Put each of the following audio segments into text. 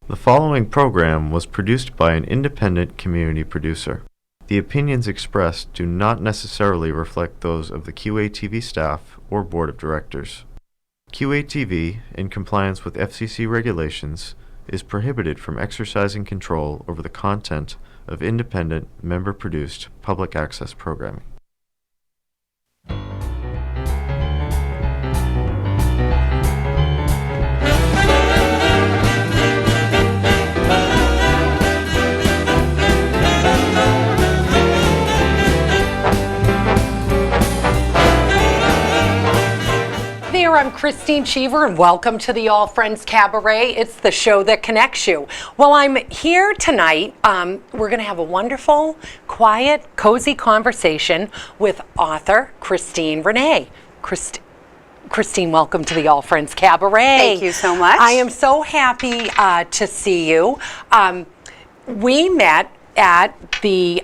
The following program was produced by an independent community producer. The opinions expressed do not necessarily reflect those of the QATV staff or board of directors. QATV, in compliance with FCC regulations, is prohibited from exercising control over the content of independent, member-produced public access programming. I'm Christine Cheever, and welcome to the All Friends Cabaret. It's the show that connects you. Well, I'm here tonight. We're going to have a wonderful, quiet, cozy conversation with author Renee. Christine, welcome to the All Friends Cabaret. Thank you so much. I am so happy to see you. We met at the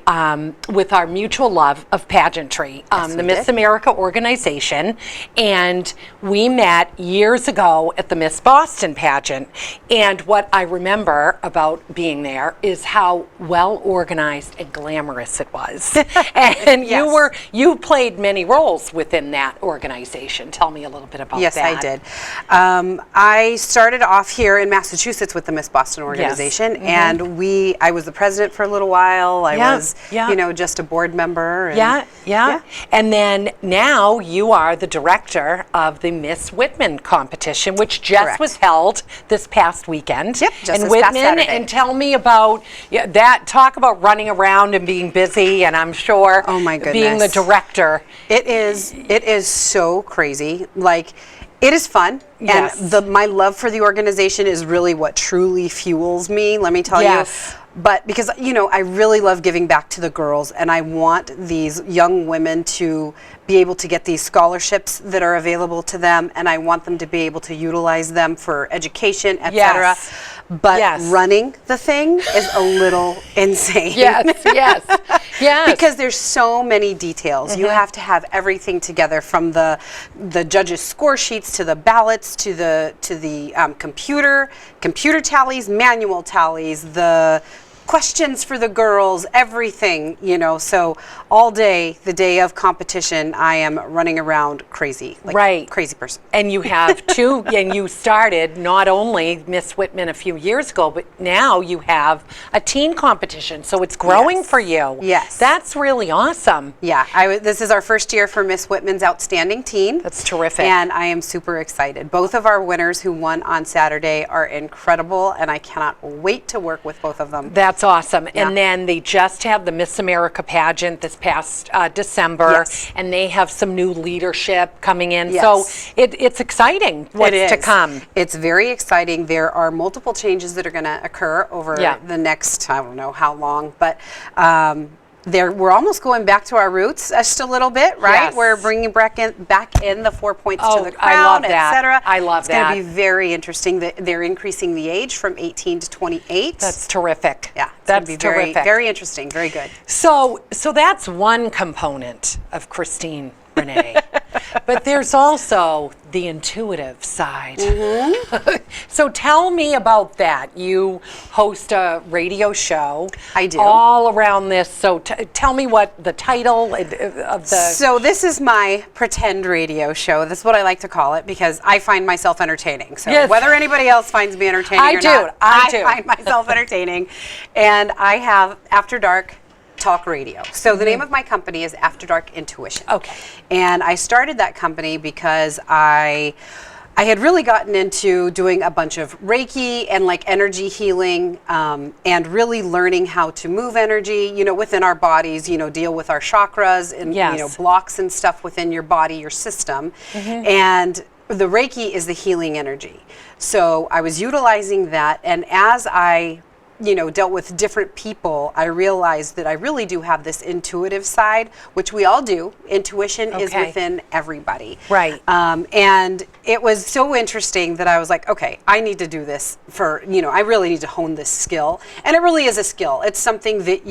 with our mutual love of pageantry, the Miss America organization, and we met years ago at the Miss Boston pageant. And what I remember about being there is how well organized and glamorous it was. And Yes. you played many roles within that organization. Tell me a little bit about that. Yes, I did. I started off here in Massachusetts with the Miss Boston organization, Yes. and I was the president for a little while. I was, just a board member. And, yeah. And then now you are the director of the Miss Whitman competition, which just Correct. was held this past weekend. Yep, just in this Whitman. past Saturday. And tell me about that. Talk about running around and being busy. And I'm sure, oh my goodness, being the director, it is so crazy. Like, it is fun, Yes. and my love for the organization is really what truly fuels me. Let me tell Yes. you. But because, I really love giving back to the girls, and I want these young women to be able to get these scholarships that are available to them, and I want them to be able to utilize them for education, etc. Yes. But Yes. running the thing is a little insane. Yes. Because there's so many details. You have to have everything together, from the judges' score sheets to the ballots to the computer tallies, manual tallies, the questions for the girls, everything, so all day, the day of competition, I am running around crazy, crazy person. And you have two, and you started not only Miss Whitman a few years ago, but now you have a teen competition, so it's growing for you. Yes. That's really awesome. Yeah, this is our first year for Miss Whitman's Outstanding Teen. That's terrific. And I am super excited. Both of our winners who won on Saturday are incredible, and I cannot wait to work with both of them. That's awesome. Yeah. And then they just have the Miss America pageant this past December, Yes. and they have some new leadership coming in. Yes. So it's exciting what's to come. It's very exciting. There are multiple changes that are going to occur over the next, I don't know how long, but we're almost going back to our roots just a little bit, right? Yes. We're bringing back in the 4 points to the I love crown, that. etc. I love that. It's going to be very interesting. They're increasing the age from 18 to 28. That's terrific. Yeah, it's That's going to be very, terrific. very interesting. Very good. So that's one component of Renee. But there's also the intuitive side. So tell me about that. You host a radio show. I do. All around this. So tell me what the title of the... So this is my pretend radio show. That's what I like to call it, because I find myself entertaining. So Yes. whether anybody else finds me entertaining or not, I do. find myself entertaining. And I have After Dark Talk Radio. So the name of my company is After Dark Intuition. Okay. And I started that company because I had really gotten into doing a bunch of Reiki and energy healing, and really learning how to move energy, within our bodies, deal with our chakras and, Yes. blocks and stuff within your body, your system. And the Reiki is the healing energy. So I was utilizing that, and as I dealt with different people, I realized that I really do have this intuitive side, which we all do. Intuition is within everybody. Right. And it was so interesting that I was like, okay, I need to do this I really need to hone this skill. And it really is a skill. It's something that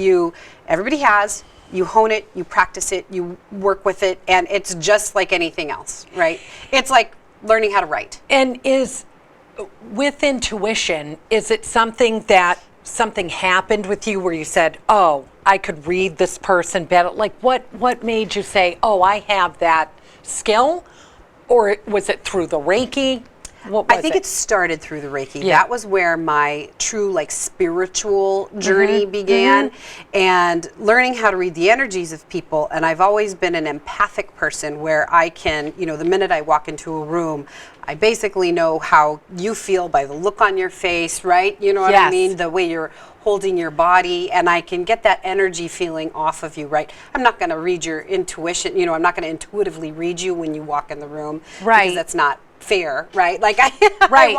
everybody has. You hone it, you practice it, you work with it, and it's just like anything else, right? It's like learning how to write. And is with intuition, is it something that something happened with you where you said, "Oh, I could read this person better"? Like, what made you say, "Oh, I have that skill," or was it through the Reiki? What was I think it? it started through the Reiki. Yeah. That was where my true spiritual journey began, and learning how to read the energies of people. And I've always been an empathic person where I can, the minute I walk into a room, I basically know how you feel by the look on your face, right? You know what I Yes. mean? The way you're holding your body, and I can get that energy feeling off of you, right? I'm not going to read your intuition, I'm not going to intuitively read you when you walk in the room. Right. Because that's not fair, right? Like I Right.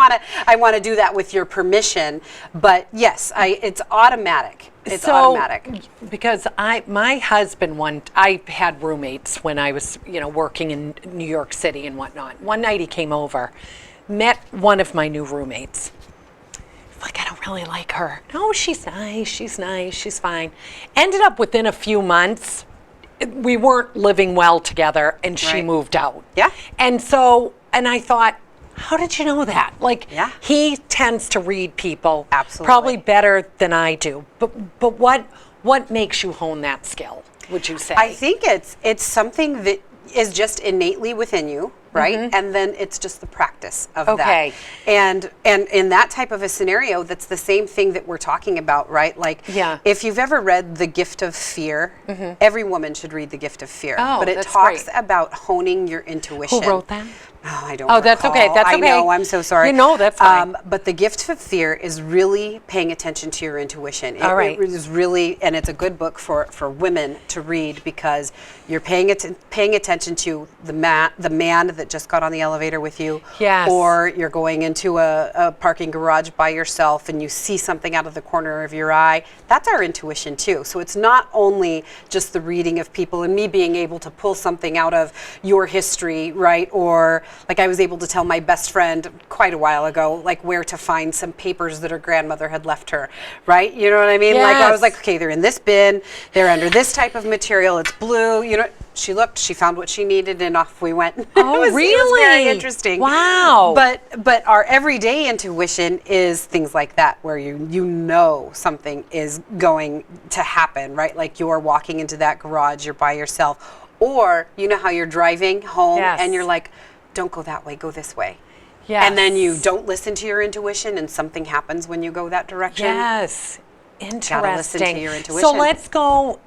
I want to do that with your permission, but yes, it's automatic. It's So, automatic. because my husband I had roommates when I was, working in New York City and whatnot. One night he came over, met one of my new roommates. Like, I don't really like her. No, she's nice, she's fine. Ended up within a few months, we weren't living well together, and she Right. moved out. Yeah. And I thought, how did you know that? Like, Yeah. he tends to read people Absolutely. probably better than I do. But what makes you hone that skill, would you say? I think it's something that is just innately within you, right? And then it's just the practice of Okay. that. And in that type of a scenario, that's the same thing that we're talking about, right? Like, Yeah. if you've ever read The Gift of Fear, every woman should read The Gift of Fear. Oh, but it that's talks great. about honing your intuition. Who wrote that? Oh, I don't Oh, that's okay. recall. That's I know. okay. I'm so sorry. That's fine. But The Gift of Fear is really paying attention to your intuition. All right. It is really, and it's a good book for women to read, because you're paying attention to the man that just got on the elevator with you. Yes. Or you're going into a parking garage by yourself and you see something out of the corner of your eye. That's our intuition too. So it's not only just the reading of people and me being able to pull something out of your history, right? Or like I was able to tell my best friend quite a while ago, like where to find some papers that her grandmother had left her, right? You know what I mean? Like I was Yes. like, okay, they're in this bin, they're under this type of material, it's blue, she looked, she found what she needed, and off we went. Oh, It was really? very interesting. Wow. But our everyday intuition is things like that, where you know something is going to happen, right? Like you're walking into that garage, you're by yourself, or you know how you're driving home Yes. and you're like, don't go that way, go this way. Yes. And then you don't listen to your intuition, and something happens when you go that direction. Yes. Interesting. Gotta listen to your So intuition. let's go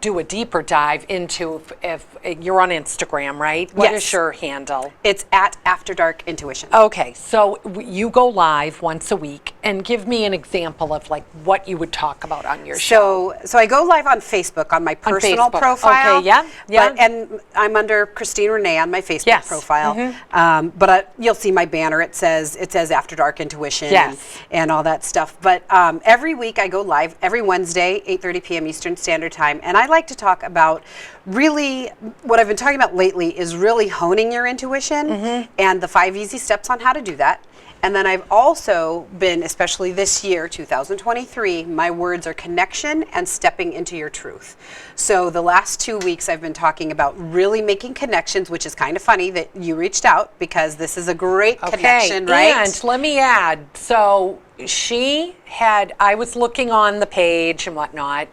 do a deeper dive into if you're on Instagram, right? What Yes. is your handle? It's at After Dark Intuition. Okay, so you go live once a week, and give me an example of like what you would talk about on your show. So I go live on Facebook on my personal Facebook. profile. Okay, yeah. And I'm under Christine Renee on my Facebook Yes. profile. But you'll see my banner. It says After Dark Intuition. Yes. And all that stuff. But every week I go live every Wednesday, 8:30 p.m. Eastern Standard Time, and I like to talk about really what I've been talking about lately is really honing your intuition and the 5 easy steps on how to do that. And then I've also been, especially this year, 2023, my words are connection and stepping into your truth. So the last 2 weeks I've been talking about really making connections, which is kind of funny that you reached out, because this is a great connection, right? And let me add, so I was looking on the page and whatnot,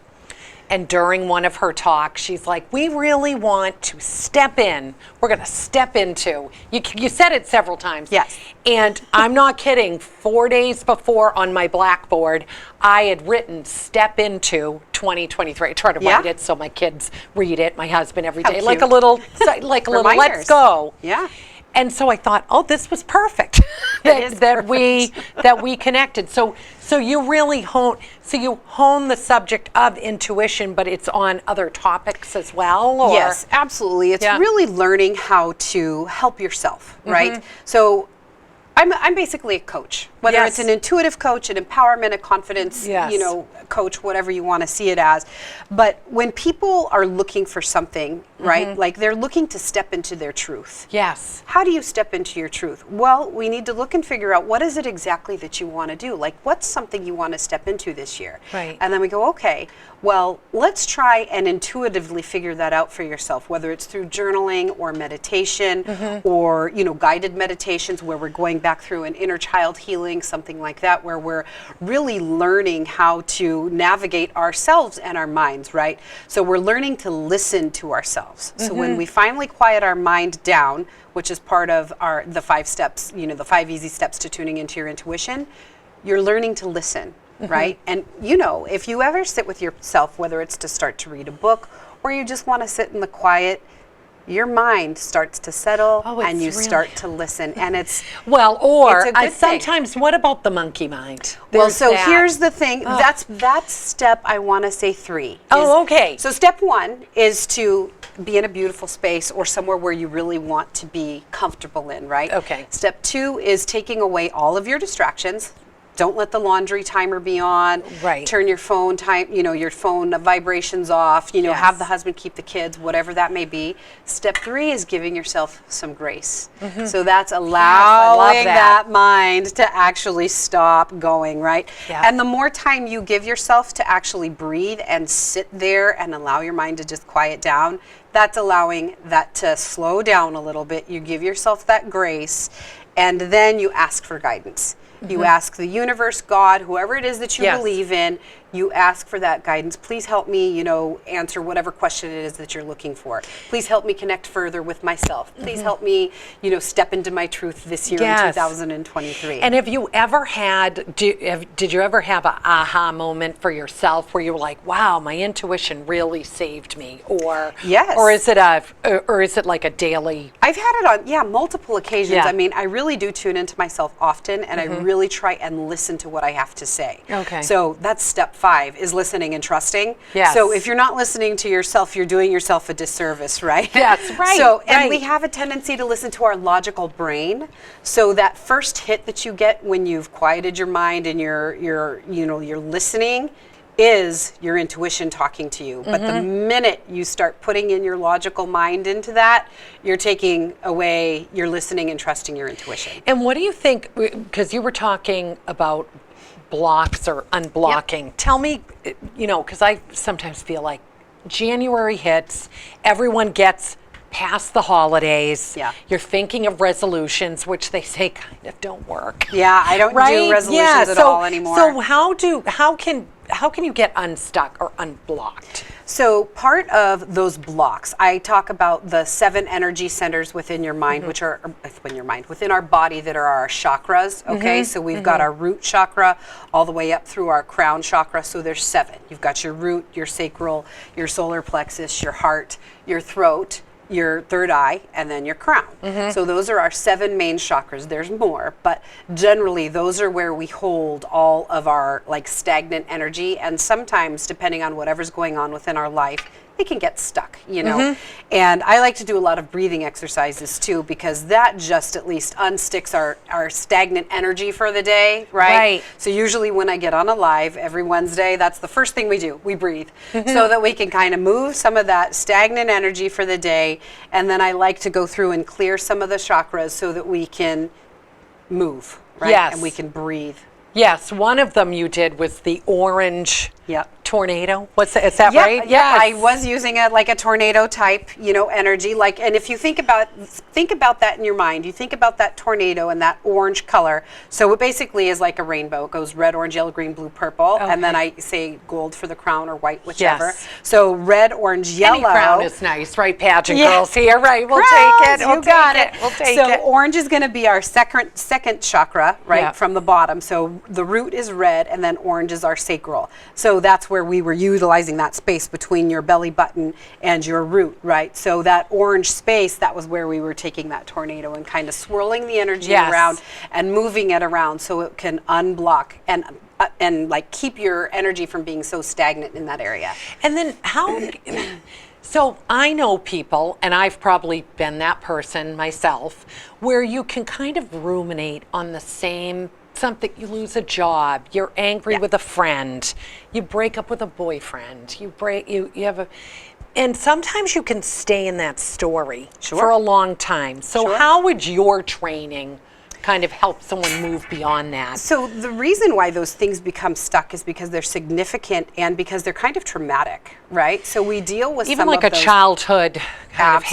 and during one of her talks, she's like, we really want to step in. We're going to step into. You said it several times. Yes. And I'm not kidding. 4 days before on my blackboard, I had written step into 2023. I try to write Yeah. it so my kids read it, my husband every How day. Like a cute. little let's Reminders. go. Yeah. And so I thought, oh, this was perfect that we connected. So you really hone the subject of intuition, but it's on other topics as well. Or? Yes, absolutely. It's Yeah. really learning how to help yourself, right? So I'm basically a coach, whether Yes. it's an intuitive coach, an empowerment, a confidence, Yes. coach, whatever you want to see it as. But when people are looking for something, right, like they're looking to step into their truth. Yes. How do you step into your truth? Well, we need to look and figure out what is it exactly that you want to do? Like, what's something you want to step into this year? Right. And then we go, okay, well, let's try and intuitively figure that out for yourself, whether it's through journaling or meditation or, guided meditations where we're going back back through an inner child healing, something like that, where we're really learning how to navigate ourselves and our minds, right? So we're learning to listen to ourselves. So when we finally quiet our mind down, which is part of the 5 steps, the 5 easy steps to tuning into your intuition, you're learning to listen, right? And if you ever sit with yourself, whether it's to start to read a book or you just want to sit in the quiet, your mind starts to settle and you start to listen, and it's sometimes what about the monkey mind? Here's the thing. That's step, I want to say 3. Okay. So step 1 is to be in a beautiful space or somewhere where you really want to be comfortable in, right? Okay. Step 2 is taking away all of your distractions. Don't let the laundry timer be on. Right. Turn your phone your phone vibrations off. Have the husband keep the kids, whatever that may be. Step 3 is giving yourself some grace. So that's allowing that mind to actually stop going, right? Yeah. And the more time you give yourself to actually breathe and sit there and allow your mind to just quiet down, that's allowing that to slow down a little bit. You give yourself that grace, and then you ask for guidance. You ask the universe, God, whoever it is that you believe in, you ask for that guidance. Please help me, answer whatever question it is that you're looking for. Please help me connect further with myself. Please help me, step into my truth this year in 2023. And have you ever did you ever have an aha moment for yourself where you were like, wow, my intuition really saved me? Or is it like a daily? I've had it on, multiple occasions. Yeah. I mean, I really do tune into myself often, and I really try and listen to what I have to say. Okay. So that's step 5, is listening and trusting. Yes. So if you're not listening to yourself, you're doing yourself a disservice, right? Yes, right. So, and we have a tendency to listen to our logical brain. So that first hit that you get when you've quieted your mind and you're listening is your intuition talking to you. But the minute you start putting in your logical mind into that, you're taking away your listening and trusting your intuition. And what do you think, because you were talking about blocks or unblocking. Yep. Tell me, because I sometimes feel like January hits, everyone gets past the holidays. Yeah. You're thinking of resolutions, which they say kind of don't work. Yeah, I don't do resolutions at all anymore. So how can you get unstuck or unblocked? So part of those blocks, I talk about the 7 energy centers within your mind, which are within our body, that are our chakras. Okay, so we've got our root chakra all the way up through our crown chakra. So there's 7. You've got your root, your sacral, your solar plexus, your heart, your throat, your third eye, and then your crown. So those are our 7 main chakras. There's more, but generally those are where we hold all of our stagnant energy, and sometimes, depending on whatever's going on within our life, it can get stuck, And I like to do a lot of breathing exercises too, because that just at least unsticks our stagnant energy for the day, right? So usually when I get on a live every Wednesday, that's the first thing we do. We breathe so that we can kind of move some of that stagnant energy for the day. And then I like to go through and clear some of the chakras so that we can move, right? Yes. And we can breathe. Yes, one of them you did was the orange tornado. Is that right? Yeah, I was using a tornado type, energy. And if you think about that in your mind, you think about that tornado and that orange color. So it basically is like a rainbow. It goes red, orange, yellow, green, blue, purple, and then I say gold for the crown or white, whichever. Yes. So red, orange, yellow. Any crown is nice, right? Pageant girls here, right? We'll take it. You got it. We'll take it. So orange is going to be our second chakra, right, from the bottom. So the root is red, and then orange is our sacral. So that's where we were utilizing that space between your belly button and your root, right? So that orange space, that was where we were taking that tornado and kind of swirling the energy around and moving it around so it can unblock and keep your energy from being so stagnant in that area. And then so I know people, and I've probably been that person myself, where you can kind of ruminate on the same something. You lose a job, you're angry with a friend, you break up with a boyfriend, and sometimes you can stay in that story for a long time. So how would your training kind of help someone move beyond that. So the reason why those things become stuck is because they're significant and because they're kind of traumatic, right? So we deal with Even some like of a those, childhood kind of Absolutely.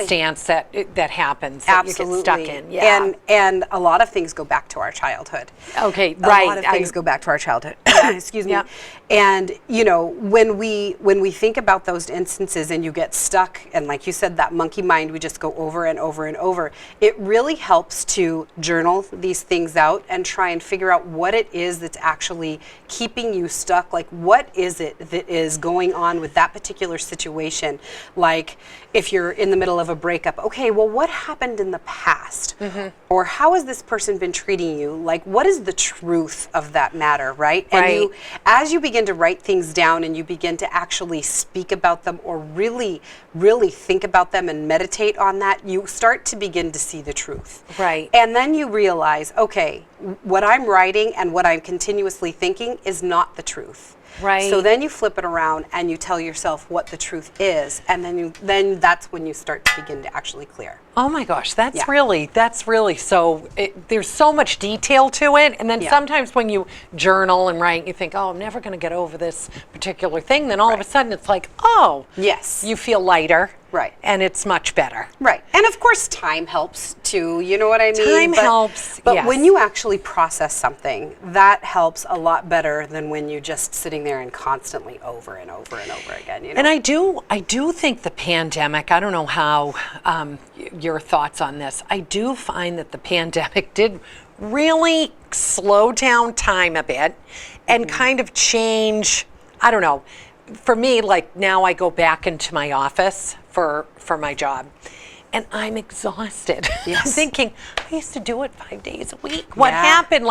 happenstance that happens that absolutely, you get stuck in. Yeah. and a lot of things go back to our childhood. Okay, A right. lot of things go back to our childhood. Excuse me. Yeah. And you know, when we think about those instances and you get stuck, and like you said, that monkey mind, we just go over and over and over. It really helps to journal these things out and try and figure out what it is that's actually keeping you stuck. Like, what is it that is going on with that particular situation? Like, if you're in the middle of a breakup, okay, well, what happened in the past? Or how has this person been treating you? Like, what is the truth of that matter, right? And Right. you, as you begin to write things down and you begin to actually speak about them or really, really think about them and meditate on that, you start to begin to see the truth. Right. And then you realize, okay, what I'm writing and what I'm continuously thinking is not the truth. Right. So then you flip it around and you tell yourself what the truth is, and then that's when you start to begin to actually clear. Oh my gosh, that's Yeah. really so. There's so much detail to it, and then Yeah. sometimes when you journal and write, you think, "Oh, I'm never going to get over this particular thing." Then all of a sudden, it's like, "Oh, Yes. you feel lighter." Right. And it's much better. Right. And of course, time helps too. You know what I mean? Time helps, But yes. when you actually process something, that helps a lot better than when you're just sitting there and constantly over and over and over again. You know? And I do think the pandemic, I don't know how your thoughts on this. I do find that the pandemic did really slow down time a bit and kind of change, I don't know. For me, like now I go back into my office for my job and I'm exhausted. I'm Yes. thinking, I used to do it 5 days a week. What Yeah. happened?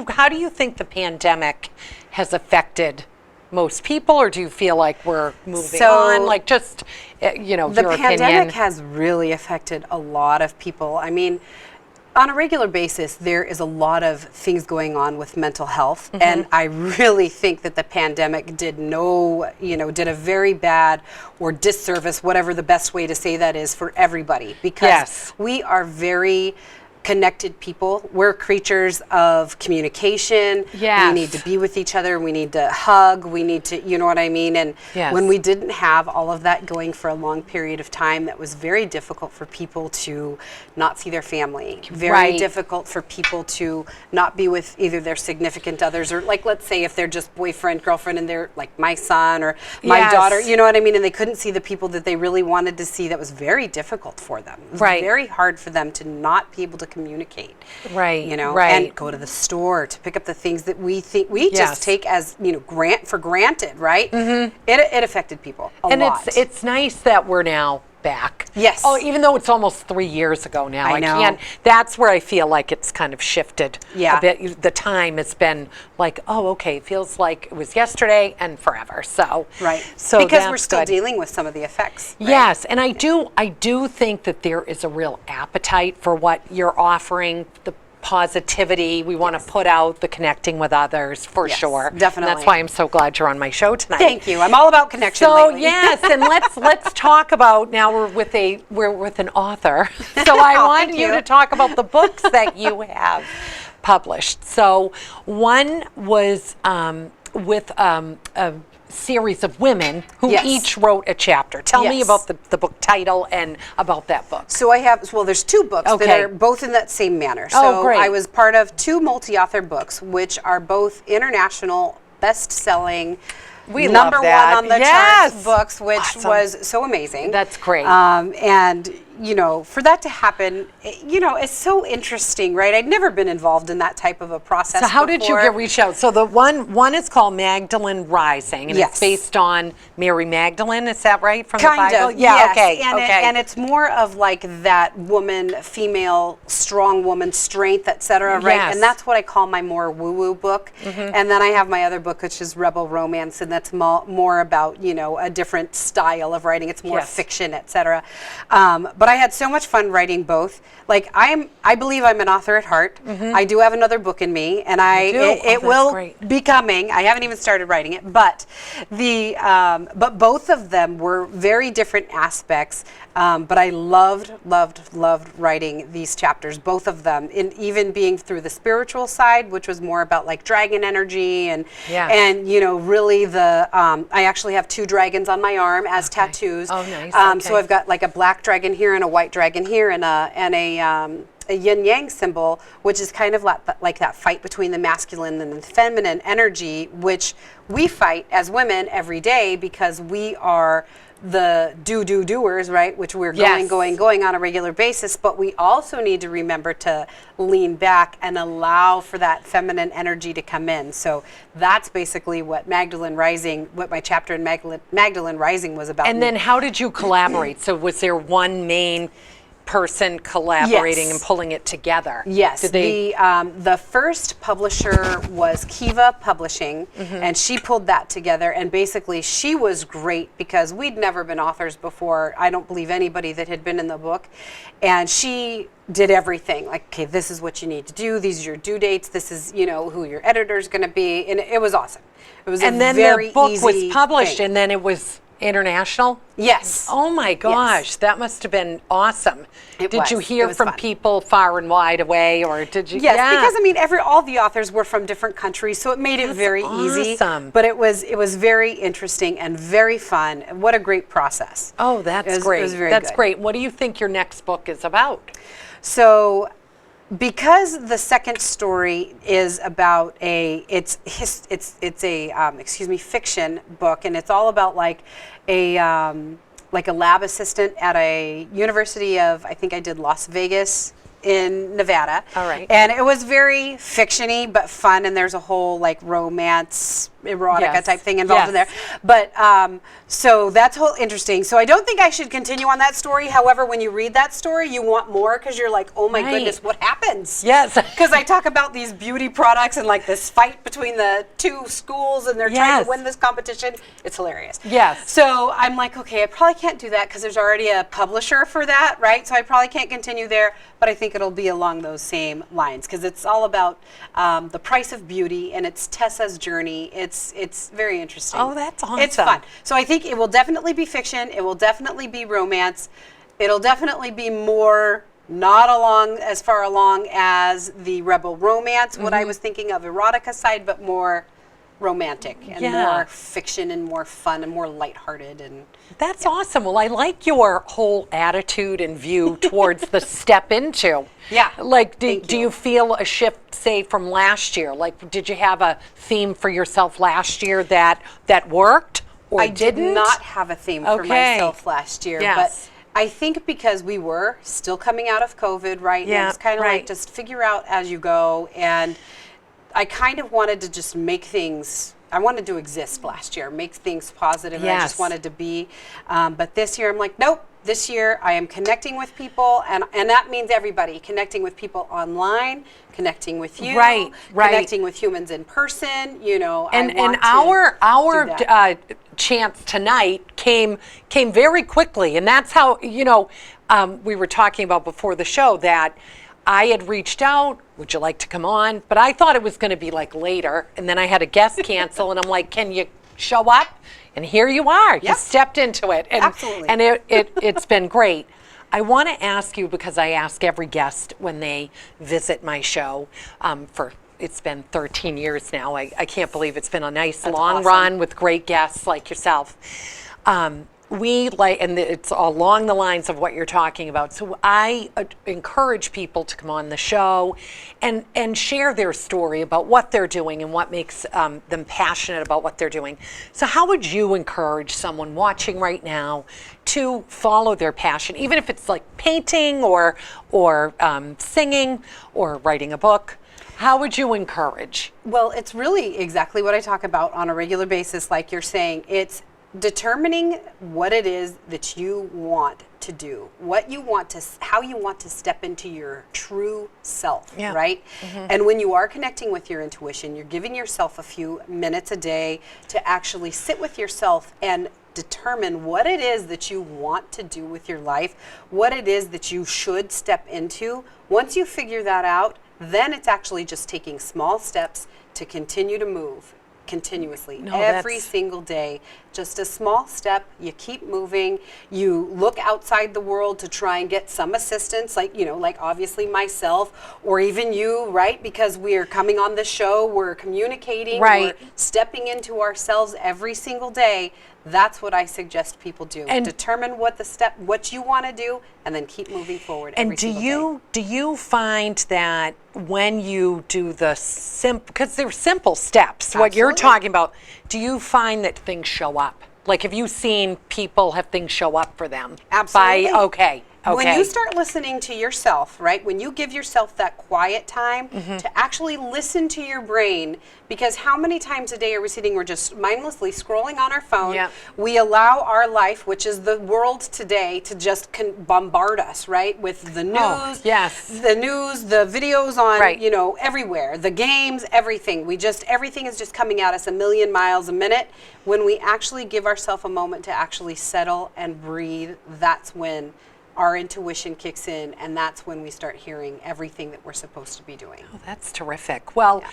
How do you think the pandemic has affected most people, or do you feel like we're moving So, on? Like just, the your pandemic opinion. has really affected a lot of people. I mean, on a regular basis, there is a lot of things going on with mental health, and I really think that the pandemic did a very bad or disservice, whatever the best way to say that is, for everybody, because Yes. we are very connected people. We're creatures of communication. Yes. We need to be with each other. We need to hug. We need to, you know what I mean? And Yes. when we didn't have all of that going for a long period of time, that was very difficult for people to not see their family. Very Right. difficult for people to not be with either their significant others, or like, let's say if they're just boyfriend, girlfriend, and they're like my son or my Yes. daughter, you know what I mean? And they couldn't see the people that they really wanted to see. That was very difficult for them. It was Right. very hard for them to not be able to communicate. Right, You know, right. and go to the store to pick up the things that we think we Yes. just take as, for granted, right? It affected people a and lot. it's nice that we're now back. Yes. Oh, even though it's almost 3 years ago now. I know. can't. That's where I feel like it's kind of shifted Yeah. a bit. The time has been like, oh, okay, it feels like it was yesterday and forever. So Right. So because we're that's still good. dealing with some of the effects. right? Yes, and I do think that there is a real appetite for what you're offering, the positivity we want to put out, the connecting with others, for Yes, sure. And definitely. that's why I'm so glad you're on my show tonight. Thank you. I'm all about connection So lately. yes, and let's talk about, now we're with an author. So I Oh, want thank you you. to talk about the books that you have published. So one was with a series of women who Yes. each wrote a chapter. Tell me Yes. about the book title and about that book. So there's two books Okay. that are both in that same manner. Oh, So great. I was part of two multi-author books, which are both international best-selling, We love number that. one on the Yes. charts books, which Awesome. was so amazing. That's great. And for that to happen, it's so interesting, right? I'd never been involved in that type of a process. So how did you before. get reached out? So the one is called Magdalene Rising, and Yes. it's based on Mary Magdalene. Is that right from Kind the Bible? of, Yeah. yes. Okay. And okay. and it's more of like that female, strong woman strength, etc. Right? Yes. And that's what I call my more woo-woo book. And then I have my other book, which is Rebel Romance, and that's more about a different style of writing. It's more Yes. fiction, etc. But I had so much fun writing both. Like I believe I'm an author at heart. I do have another book in me, and do? it Oh, that's will great. be coming. I haven't even started writing it, but but both of them were very different aspects But I loved writing these chapters, both of them, and even being through the spiritual side, which was more about like dragon energy and really I actually have 2 dragons on my arm as tattoos. Oh, nice. So I've got like a black dragon here and a white dragon here and a yin yang symbol, which is kind of like that fight between the masculine and the feminine energy, which we fight as women every day because we are the doers, right? Which we're going on a regular basis, but we also need to remember to lean back and allow for that feminine energy to come in. So that's basically what my chapter in Magdalene Rising was about. And then how did you collaborate? So was there one main person collaborating and pulling it together? Yes. The first publisher was Kiva Publishing, and she pulled that together. And basically, she was great because we'd never been authors before. I don't believe anybody that had been in the book, and she did everything. Like, okay, this is what you need to do. These are your due dates. This is who your editor is going to be, and it was awesome. It was and a then very the book easy was published, thing. and then it was international? Yes. Oh my gosh, Yes. that must have been awesome. Did you hear from fun. people far and wide away, or did you? Yes, because all the authors were from different countries, so it made it very easy. But it was very interesting and very fun. What a great process. Oh, that's great. It was very that's good. great. What do you think your next book is about? So, because the second story is about it's a fiction book, and it's all about like a lab assistant at a university of, I think I did Las Vegas in Nevada. All right. And it was very fiction-y but fun, and there's a whole like romance erotica type thing involved in there. But so that's whole interesting. So I don't think I should continue on that story. However, when you read that story, you want more because you're like, oh my goodness, what happens? Yes. Because I talk about these beauty products and like this fight between the 2 schools, and they're trying to win this competition. It's hilarious. Yes. So I'm like, okay, I probably can't do that because there's already a publisher for that, right? So I probably can't continue there, but I think it'll be along those same lines because it's all about the price of beauty, and it's Tessa's journey. It's very interesting. Oh, that's awesome. It's fun. So I think it will definitely be fiction. It will definitely be romance. It'll definitely be more not as far along as the Rebel romance, what I was thinking of erotica side, but more romantic and more fiction and more fun and more lighthearted. And that's awesome. Well, I like your whole attitude and view towards the step into. Yeah. Like, do you feel a shift, say, from last year? Like, did you have a theme for yourself last year that worked or didn't? I did not have a theme for myself last year. Yes. But I think because we were still coming out of COVID, right? Yeah, and it's kind of like just figure out as you go. And I kind of wanted to just make things, I wanted to exist last year, make things positive. And I just wanted to be. But this year I'm like, nope. This year I am connecting with people, and that means everybody, connecting with people online, connecting with you, connecting with humans in person, And our chance tonight came very quickly, and that's how, we were talking about before the show that I had reached out, would you like to come on? But I thought it was going to be like later, and then I had a guest cancel, and I'm like, can you show up? And here you are. You stepped into it. And, absolutely. And it's been great. I want to ask you, because I ask every guest when they visit my show, it's been 13 years now. I can't believe it's been a nice long run with great guests like yourself. And it's along the lines of what you're talking about. So I encourage people to come on the show and share their story about what they're doing and what makes them passionate about what they're doing. So how would you encourage someone watching right now to follow their passion, even if it's like painting or singing or writing a book? How would you encourage? Well, it's really exactly what I talk about on a regular basis, like you're saying. It's determining what it is that you want to do, how you want to step into your true self, right? And when you are connecting with your intuition, you're giving yourself a few minutes a day to actually sit with yourself and determine what it is that you want to do with your life, what it is that you should step into. Once you figure that out, then it's actually just taking small steps to continue to move. continuously, No, every that's- single day. Just a small step, you keep moving, you look outside the world to try and get some assistance, like, like obviously myself or even you, right? Because we're coming on the show, we're communicating, Right. we're stepping into ourselves every single day. That's what I suggest people do. And- Determine what you want to do, and then keep moving forward every And do single day. you find that when you do the because they're simple steps, what you're Absolutely. talking about, do you find that things show up? Like, have you seen people have things show up for them? Absolutely. Okay. When you start listening to yourself, right? When you give yourself that quiet time to actually listen to your brain, because how many times a day are we sitting, we're just mindlessly scrolling on our phone. Yeah. We allow our life, which is the world today, to just bombard us, right? With the news, Oh, yes. the news, the videos on, Right. everywhere, the games, everything. Everything is just coming at us a million miles a minute. When we actually give ourselves a moment to actually settle and breathe, that's when our intuition kicks in, and that's when we start hearing everything that we're supposed to be doing. Oh, that's terrific. Well,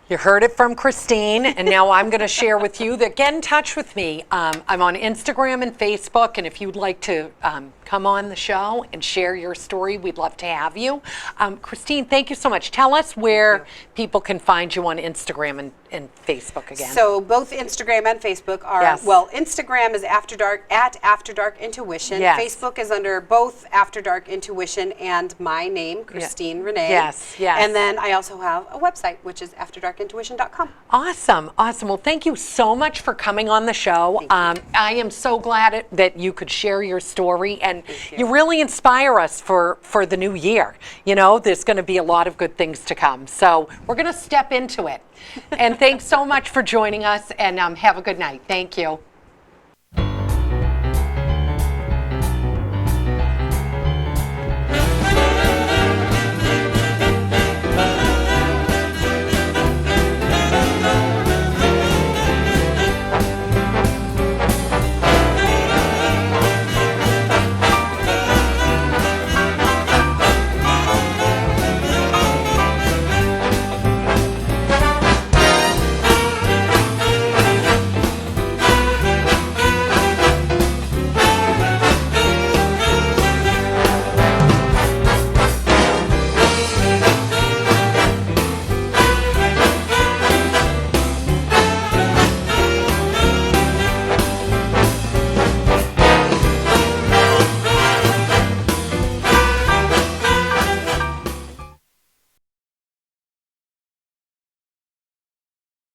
you heard it from Christine, and now I'm going to share with you that get in touch with me. I'm on Instagram and Facebook, and if you'd like to come on the show and share your story, we'd love to have you. Christine, thank you so much. Tell us where people can find you on Instagram and Facebook again. So both Instagram and Facebook are, Yes. Instagram is After Dark, at After Dark Intuition. Yes. Facebook is under both After Dark Intuition and my name, Christine Renee. Yes, yes. And then I also have a website, which is afterdarkintuition.com. Awesome. Well, thank you so much for coming on the show. Thank I am so glad that you could share your story, and Thank you you. really inspire us for the new year. There's going to be a lot of good things to come. So we're going to step into it. And thanks so much for joining us, and have a good night. Thank you.